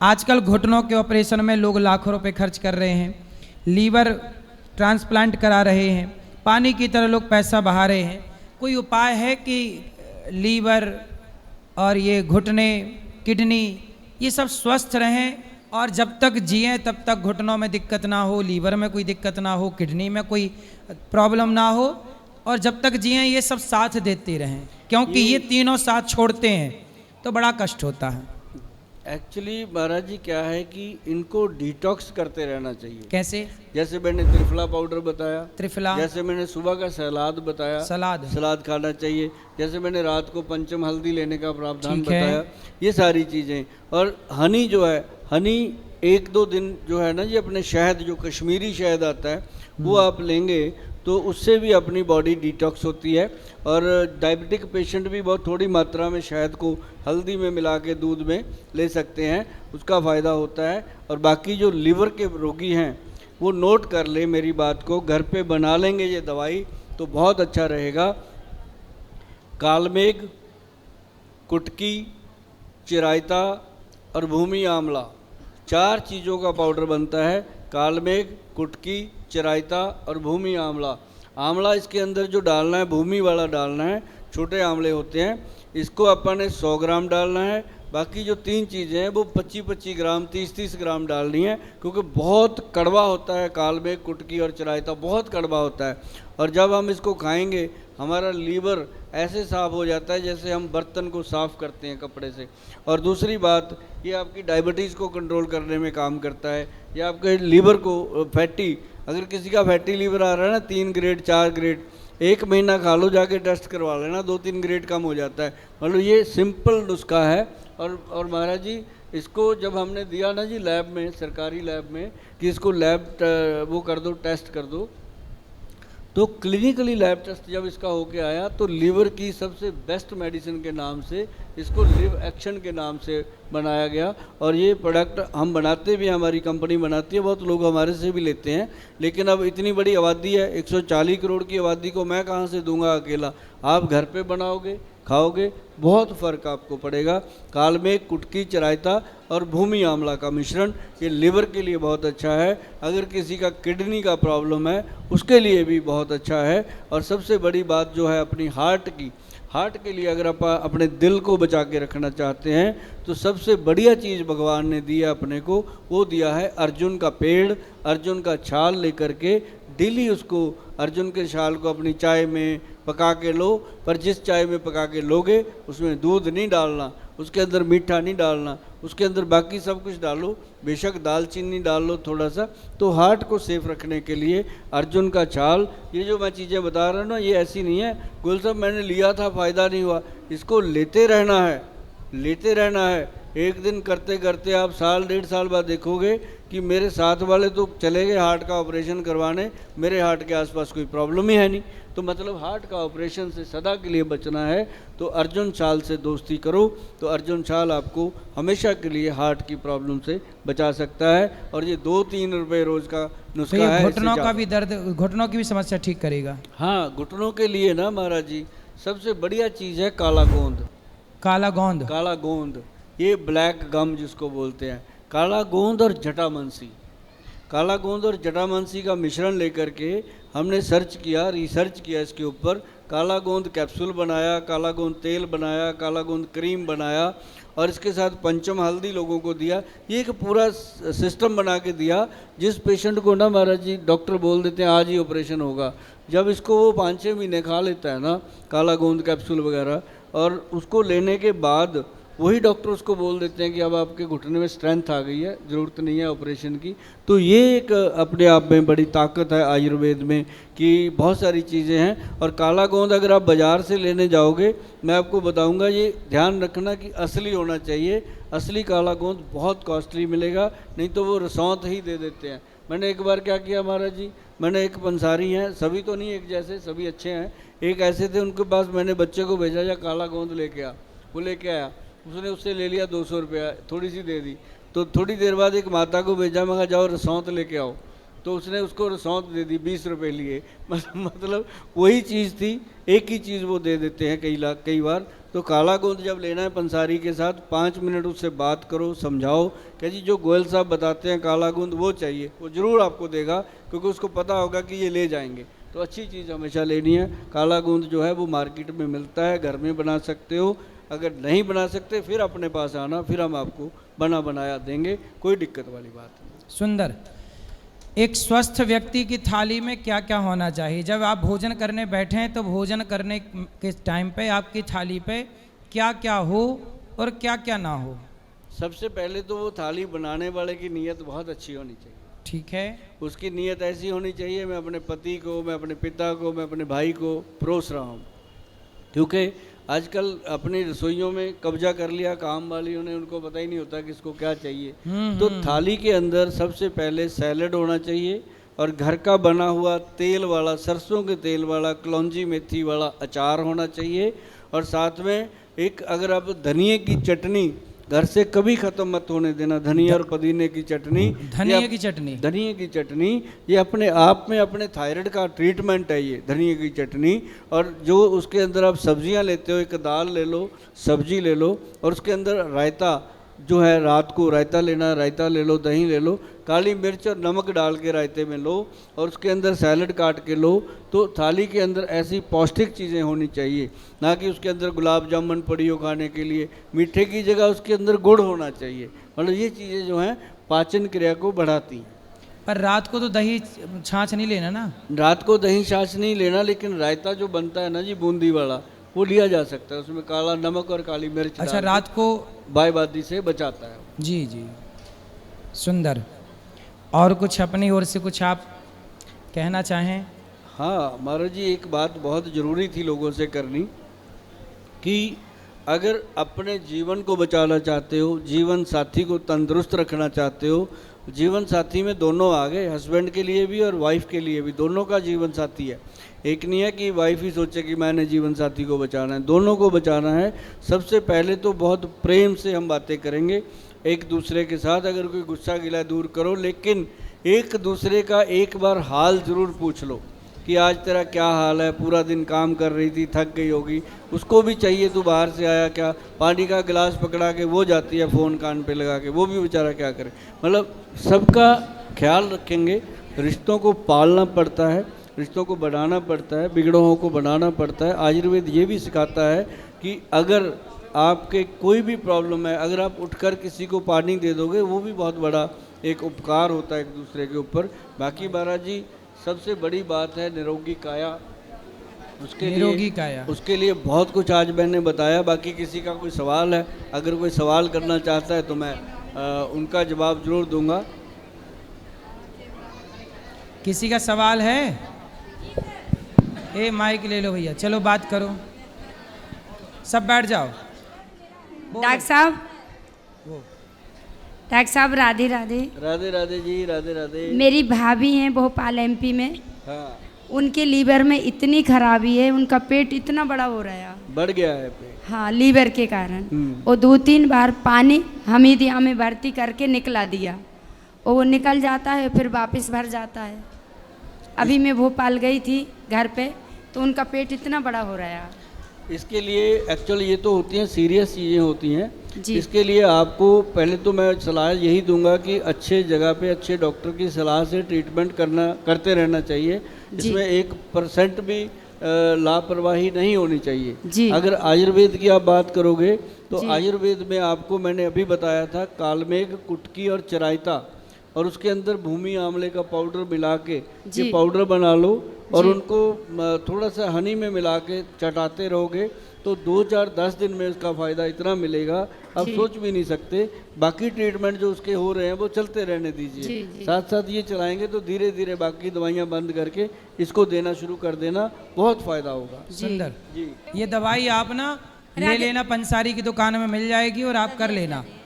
आजकल घुटनों के ऑपरेशन में लोग लाखों रुपए खर्च कर रहे हैं, लीवर ट्रांसप्लांट करा रहे हैं, पानी की तरह लोग पैसा बहा रहे हैं। कोई उपाय है कि लीवर और ये घुटने, किडनी, ये सब स्वस्थ रहें और जब तक जिएं तब तक घुटनों में दिक्कत ना हो, लीवर में कोई दिक्कत ना हो, किडनी में कोई प्रॉब्लम ना हो, और जब तक जिएं ये सब साथ देते रहें, क्योंकि ये तीनों साथ छोड़ते हैं तो बड़ा कष्ट होता है। एक्चुअली महाराज जी क्या है कि इनको डिटॉक्स करते रहना चाहिए। कैसे? जैसे मैंने त्रिफला पाउडर बताया, त्रिफला, जैसे मैंने सुबह का सलाद बताया, सलाद खाना चाहिए, जैसे मैंने रात को पंचम हल्दी लेने का प्रावधान बताया, ये सारी चीज़ें। और हनी जो है, हनी 1-2 दिन जो है ना जी, अपने शहद, जो कश्मीरी शहद आता है वो आप लेंगे तो उससे भी अपनी बॉडी डिटॉक्स होती है। और डायबिटिक पेशेंट भी बहुत थोड़ी मात्रा में शहद को हल्दी में मिला के दूध में ले सकते हैं, उसका फ़ायदा होता है। और बाकी जो लीवर के रोगी हैं वो नोट कर ले मेरी बात को, घर पे बना लेंगे ये दवाई तो बहुत अच्छा रहेगा। कालमेघ, कुटकी, चिरायता और भूमि आंवला, 4 चीज़ों का पाउडर बनता है। कालमेघ, कुटकी, चिरायता और भूमि आंवला। आंवला इसके अंदर जो डालना है, भूमि वाला डालना है, छोटे आंवले होते हैं, इसको अपन ने 100 ग्राम डालना है। बाकी जो 3 चीज़ें हैं वो 25-25 ग्राम, 30-30 ग्राम डालनी है, क्योंकि बहुत कड़वा होता है कालमेघ, कुटकी और चिरायता, बहुत कड़वा होता है। और जब हम इसको खाएंगे हमारा लीवर ऐसे साफ़ हो जाता है जैसे हम बर्तन को साफ़ करते हैं कपड़े से। और दूसरी बात, ये आपकी डायबिटीज़ को कंट्रोल करने में काम करता है। ये आपके लीवर को फैटी, अगर किसी का फैटी लीवर आ रहा है ना 3 ग्रेड 4 ग्रेड, 1 महीना खा लो, जाके टेस्ट करवा लेना, 2-3 ग्रेड कम हो जाता है। मतलब ये सिंपल नुस्खा है। और महाराज जी इसको जब हमने दिया ना जी लैब में, सरकारी लैब में, कि इसको लैब वो कर दो, टेस्ट कर दो, तो क्लिनिकली लैब टेस्ट जब इसका होके आया तो लीवर की सबसे बेस्ट मेडिसिन के नाम से इसको लिव एक्शन के नाम से बनाया गया। और ये प्रोडक्ट हम बनाते भी हैं, हमारी कंपनी बनाती है, बहुत लोग हमारे से भी लेते हैं। लेकिन अब इतनी बड़ी आबादी है, 140 करोड़ की आबादी को मैं कहाँ से दूंगा अकेला। आप घर पे बनाओगे, खाओगे, बहुत फ़र्क आपको पड़ेगा। कालमेघ, कुटकी, चिरायता और भूमि आंवला का मिश्रण ये लिवर के लिए बहुत अच्छा है। अगर किसी का किडनी का प्रॉब्लम है उसके लिए भी बहुत अच्छा है। और सबसे बड़ी बात जो है अपनी हार्ट के लिए, अगर आप अपने दिल को बचा के रखना चाहते हैं तो सबसे बढ़िया चीज़ भगवान ने दी है अपने को, वो दिया है अर्जुन का पेड़। अर्जुन का छाल लेकर के डेली उसको, अर्जुन के छाल को अपनी चाय में पका के लो, पर जिस चाय में पका के लोगे उसमें दूध नहीं डालना, उसके अंदर मीठा नहीं डालना, उसके अंदर बाकी सब कुछ डालो, बेशक दालचीनी डाल लो थोड़ा सा। तो हार्ट को सेफ रखने के लिए अर्जुन का छाल, ये जो मैं चीज़ें बता रहा हूँ ना, ये ऐसी नहीं है गुल साहब मैंने लिया था फ़ायदा नहीं हुआ। इसको लेते रहना है, लेते रहना है। एक दिन करते करते आप 1-1.5 साल बाद देखोगे कि मेरे साथ वाले तो चले गए हार्ट का ऑपरेशन करवाने, मेरे हार्ट के आसपास कोई प्रॉब्लम ही है नहीं। तो मतलब हार्ट का ऑपरेशन से सदा के लिए बचना है तो अर्जुन छाल से दोस्ती करो, तो अर्जुन छाल आपको हमेशा के लिए हार्ट की प्रॉब्लम से बचा सकता है। और ये 2-3 रुपये रोज़ का नुस्खा है। घुटनों का भी दर्द, घुटनों की भी समस्या ठीक करेगा। हाँ, घुटनों के लिए ना महाराज जी सबसे बढ़िया चीज़ है काला गोंद। काला गोंद, काला गोंद, ये ब्लैक गम जिसको बोलते हैं। काला गोंद और जटामांसी, काला गोंद और जटामांसी का मिश्रण लेकर के हमने सर्च किया, रिसर्च किया इसके ऊपर। काला गोंद कैप्सूल बनाया, काला गोंद तेल बनाया, काला गोंद क्रीम बनाया और इसके साथ पंचम हल्दी लोगों को दिया। ये एक पूरा सिस्टम बना के दिया। जिस पेशेंट को ना महाराज जी डॉक्टर बोल देते हैं आज ही ऑपरेशन होगा, जब इसको वो 5-6 महीने खा लेता है ना काला गोंद कैप्सूल वगैरह, और उसको लेने के बाद वही डॉक्टर उसको बोल देते हैं कि अब आपके घुटने में स्ट्रेंथ आ गई है, ज़रूरत नहीं है ऑपरेशन की। तो ये एक अपने आप में बड़ी ताकत है आयुर्वेद में कि बहुत सारी चीज़ें हैं। और काला गोंद अगर आप बाज़ार से लेने जाओगे, मैं आपको बताऊंगा, ये ध्यान रखना कि असली होना चाहिए। असली काला गोंद बहुत कॉस्टली मिलेगा, नहीं तो वो रसौंत ही दे देते हैं। मैंने एक बार क्या किया महाराज जी, मैंने एक पंसारी हैं, सभी तो नहीं एक जैसे, सभी अच्छे हैं, एक ऐसे थे उनके पास मैंने बच्चे को भेजा या काला गोंद लेके आ, वो लेके आया, उसने उससे ले लिया 200 रुपया, थोड़ी सी दे दी। तो थोड़ी देर बाद एक माता को भेजा, मैं कहा जाओ रसौंत लेके आओ, तो उसने उसको रसौंत दे दी 20 रुपये लिए। मतलब वही चीज़ थी, एक ही चीज़ वो दे देते हैं कई बार। तो काला गोंद जब लेना है पंसारी के साथ 5 मिनट उससे बात करो, समझाओ कि जी जो गोयल साहब बताते हैं काला गोंद वो चाहिए, वो ज़रूर आपको देगा, क्योंकि उसको पता होगा कि ये ले जाएंगे। तो अच्छी चीज़ हमेशा लेनी है। काला गोंद जो है वो मार्केट में मिलता है, घर में बना सकते हो। अगर नहीं बना सकते फिर अपने पास आना, फिर हम आपको बना बनाया देंगे, कोई दिक्कत वाली बात नहीं। सुंदर। एक स्वस्थ व्यक्ति की थाली में क्या क्या होना चाहिए? जब आप भोजन करने बैठे हैं तो भोजन करने के टाइम पे आपकी थाली पे क्या क्या हो और क्या क्या ना हो? सबसे पहले तो वो थाली बनाने वाले की नीयत बहुत अच्छी होनी चाहिए। ठीक है। उसकी नीयत ऐसी होनी चाहिए, मैं अपने पति को, मैं अपने पिता को, मैं अपने भाई को परोस रहा हूँ। क्योंकि आजकल अपनी रसोइयों में कब्जा कर लिया काम वालियों ने, उनको पता ही नहीं होता कि इसको क्या चाहिए। तो थाली के अंदर सबसे पहले सैलड होना चाहिए और घर का बना हुआ तेल वाला, सरसों के तेल वाला, कलौंजी मेथी वाला अचार होना चाहिए। और साथ में एक, अगर आप धनिए की चटनी घर से कभी ख़त्म मत होने देना, धनिया और पुदीने की चटनी। धनिया की चटनी, धनिए की चटनी ये अपने आप में अपने थायराइड का ट्रीटमेंट है ये धनिए की चटनी। और जो उसके अंदर आप सब्जियां लेते हो, एक दाल ले लो, सब्जी ले लो, और उसके अंदर रायता जो है, रात को रायता लेना, रायता ले लो, दही ले लो, काली मिर्च और नमक डाल के रायते में लो, और उसके अंदर सैलड काट के लो। तो थाली के अंदर ऐसी पौष्टिक चीज़ें होनी चाहिए, ना कि उसके अंदर गुलाब जामुन पड़ी हो खाने के लिए। मीठे की जगह उसके अंदर गुड़ होना चाहिए। मतलब ये चीज़ें जो हैं पाचन क्रिया को बढ़ाती हैं। पर रात को तो दही छाछ नहीं लेना ना? रात को दही छाछ नहीं लेना, लेकिन रायता जो बनता है ना जी बूंदी वाला, वो लिया जा सकता है। उसमें काला नमक और काली मिर्च। अच्छा, रात को बायबादी से बचाता है। जी जी, सुंदर। और कुछ अपनी ओर से कुछ आप कहना चाहें? हाँ महाराज जी, एक बात बहुत ज़रूरी थी लोगों से करनी, कि अगर अपने जीवन को बचाना चाहते हो, जीवन साथी को तंदुरुस्त रखना चाहते हो, जीवन साथी में दोनों आ गए, हस्बैंड के लिए भी और वाइफ के लिए भी, दोनों का जीवन साथी है। एक नहीं है कि वाइफ ही सोचे कि मैंने जीवन साथी को बचाना है, दोनों को बचाना है। सबसे पहले तो बहुत प्रेम से हम बातें करेंगे एक दूसरे के साथ। अगर कोई गुस्सा गिला दूर करो, लेकिन एक दूसरे का एक बार हाल ज़रूर पूछ लो कि आज तेरा क्या हाल है, पूरा दिन काम कर रही थी, थक गई होगी। उसको भी चाहिए तू बाहर से आया क्या, पानी का गिलास पकड़ा के वो जाती है फ़ोन कान पे लगा के, वो भी बेचारा क्या करे। मतलब सबका ख्याल रखेंगे। रिश्तों को पालना पड़ता है, रिश्तों को बढ़ाना पड़ता है, बिगड़ों को बनाना पड़ता है। आयुर्वेद ये भी सिखाता है कि अगर आपके कोई भी प्रॉब्लम है, अगर आप उठकर किसी को पानी दे दोगे, वो भी बहुत बड़ा एक उपकार होता है एक दूसरे के ऊपर। बाकी महाराज जी सबसे बड़ी बात है निरोगी काया। उसके लिए बहुत कुछ आज मैंने बताया। बाकी किसी का कोई सवाल है, अगर कोई सवाल करना चाहता है तो मैं उनका जवाब जरूर दूंगा। किसी का सवाल है? ए माइक ले लो भैया, चलो बात करो, सब बैठ जाओ। डॉक्टर साहब राधे राधे। राधे राधे जी, राधे राधे। मेरी भाभी हैं भोपाल एमपी में। हाँ। उनके लीवर में इतनी खराबी है, उनका पेट इतना बड़ा हो रहा है, बढ़ गया है पेट। हाँ, लीवर के कारण। वो 2-3 बार पानी हमीदिया में भर्ती करके निकला दिया, और वो निकल जाता है फिर वापस भर जाता है। अभी मैं भोपाल गई थी घर पे, तो उनका पेट इतना बड़ा हो रहा है। इसके लिए एक्चुअली ये तो होती हैं सीरियस चीज़ें होती हैं जी। इसके लिए आपको पहले तो मैं सलाह यही दूंगा कि अच्छे जगह पे अच्छे डॉक्टर की सलाह से ट्रीटमेंट करते रहना चाहिए। इसमें 1% भी लापरवाही नहीं होनी चाहिए जी। अगर आयुर्वेद की आप बात करोगे तो आयुर्वेद में आपको मैंने अभी बताया था कालमेघ, कुटकी और चराइता, और उसके अंदर भूमि आंवले का पाउडर मिला के ये पाउडर बना लो और उनको थोड़ा सा हनी में मिला के चटाते रहोगे तो 2-4-10 दिन में उसका फ़ायदा इतना मिलेगा आप सोच भी नहीं सकते। बाकी ट्रीटमेंट जो उसके हो रहे हैं वो चलते रहने दीजिए, साथ साथ ये चलाएंगे तो धीरे धीरे बाकी दवाइयाँ बंद करके इसको देना शुरू कर देना, बहुत फ़ायदा होगा। सुंदर जी। ये दवाई आप ना ले लेना, पंसारी की दुकान में मिल जाएगी और आप कर लेना।